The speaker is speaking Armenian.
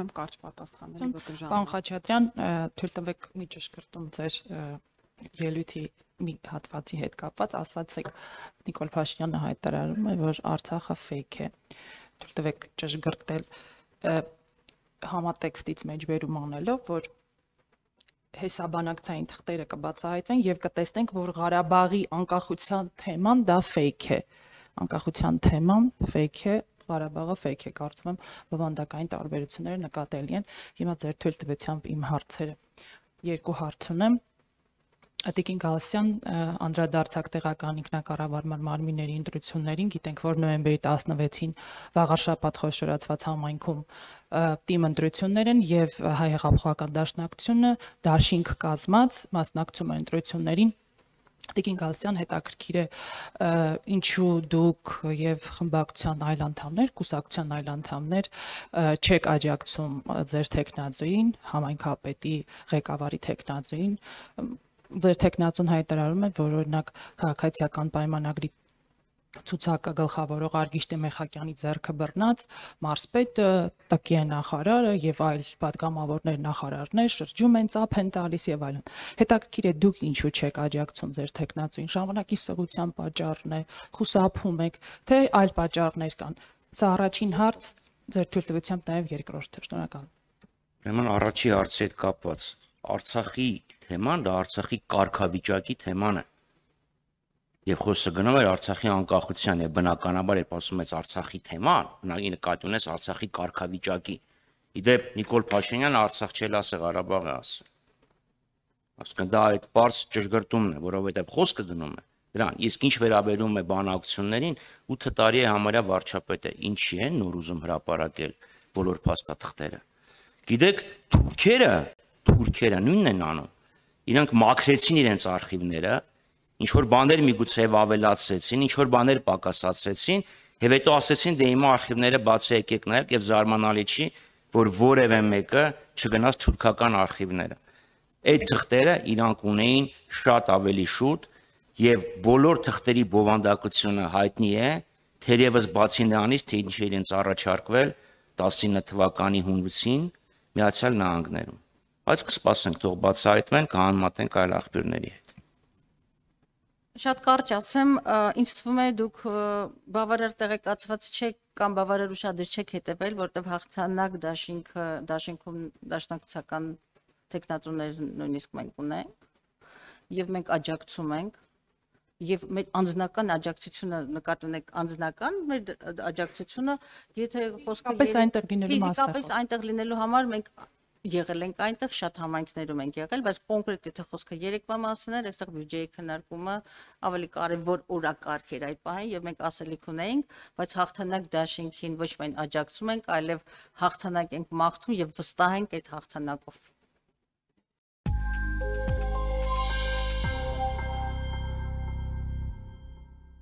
Խնդրում կարճ պատասխանների, որտեղ ժամանակ։ Պարոն Խաչատրյան, թույլ տվեք մի ճշգրտում ձեր ելույթի մի հատվածի հետ կապված, ասացեք Նիկոլ Փաշինյանը հայտարարում է, որ Արցախը fake է։ Թույլ տվեք ճշգրտել համատեքստից մեջբերում անելով, որ հեսաբանակցային թղթերը կբացահայտվեն եւ կտեսնենք, որ Ղարաբաղի անկախության թեման դա fake է։ Անկախության թեման fake է, Ղարաբաղը fake է, կարծում եմ բովանդակային տարբերությունները նկատելի են։ Հիմա ձեր թույլ տվությամբ իմ հարցերը։ Երկու հարց ունեմ։ Տիկին Գալստյան անդրադարձակ տեղական ինքնակառավարման մարմինների ընտրություններին, գիտենք, որ նոյեմբերի 16-ին վաղարշաբաթ խոշորացված համայնքում տիմ ընտրություններ են եւ Հայ հեղափոխական դաշնակցությունը դաշինք կազմած մասնակցում է ընտրություններին։ Տիկին Գալստյան, հետաքրքիր է ինչու դուք եւ խմբակցության այլ անդամներ, կուսակցության այլ անդամներ չեք աջակցում ձեր տեխնազոյին, համայնքապետի ղեկավարի տեխնազոյին։ Ձեր տեխնազոն հայտարարում է, որ օրինակ քաղաքացիական պայմանագրի ցուցակը գլխավորող Արգիշտե Մեխակյանի ձեռքը բռնած մարզպետը, ՏԿ նախարարը եւ այլ պատգամավորներ նախարարներ շրջում են, ծափ են տալիս եւ այլն։ Հետաքրքիր է դուք ինչու չեք աջակցում ձեր տեխնազոյին, ժամանակի սղության պատճառն է, խուսափում եք, թե այլ պատճառներ կան։ Սա առաջին հարց, ձեր թույլ տվությամբ նաեւ երկրորդը։ Շնորհակալ եմ։ Ուրեմն առաջի հարցի հետ կապված Արցախի թեման դա Արցախի կարգավիճակի թեման է։ Եվ խոսքը գնում էր Արցախի անկախության եւ բնականաբար երբ ասում ես Արցախի թեման, բնակի նկատի ունես Արցախի կարգավիճակի։ Իդեպ Նիկոլ Փաշինյանը Արցախ չէ, ասել Ղարաբաղ է ասել։ Այսինքն դա այդ բարձ ճշգրտումն է, որովհետեւ խոսքը գնում է դրան։ Իսկ ինչ վերաբերում է բանակցություններին, 8 տարի է համարյա վարչապետ է։ Ինչի են նոր ուզում հրապարակել բոլոր փաստաթղթերը։ Գիտեք, թուրքերը նույնն են անում։ Իրանք մաքրեցին իրենց արխիվները, ինչ որ բաներ միգուցե ավելացրեցին, ինչ որ բաներ պակասացրեցին, եւ հետո ասեցին դե հիմա արխիվները բացի եկեք նայեք եւ զարմանալի չի, որ որևէ մեկը չգնաց թուրքական արխիվները։ Այդ թղթերը իրանք ունեին շատ ավելի շուտ եւ բոլոր թղթերի բովանդակությունը հայտնի է, թերևս բացի նրանից, թե ինչ է իրենց առաջարկվել 19 թվականի հունվիսին Միացյալ Նահանգներում։ Բայց կսպասենք, թող բացահայտվեն, կհամեմատենք այլ աղբյուրների հետ։ Շատ կարճ ասեմ, ինձ թվում է դուք բավարար տեղեկացված չեք կամ բավարար ուշադիր չեք հետևել, որտեղ հաղթանակ դաշինքում դաշնակցական տեխնատուներ նույնիսկ մենք ունենք եւ մենք աջակցում ենք եւ մեր անձնական աջակցությունը նկատի ունեք անձնական մեր աջակցությունը եթե խոսքը ֆիզիկապես այնտեղ լինելու համար մենք եղել ենք այնտեղ շատ համայնքներում ենք եղել, բայց կոնկրետ եթե խոսքը երեկվա մասին էր, այստեղ բյուջեի քննարկումը ավելի կարևոր օրակարգ էր այդ պահին եւ մենք ասելիք ունեինք, բայց հաղթանակ դաշինքին ոչ միայն աջակցում ենք, այլև հաղթանակ ենք մաղթում եւ վստահ ենք այդ հաղթանակով։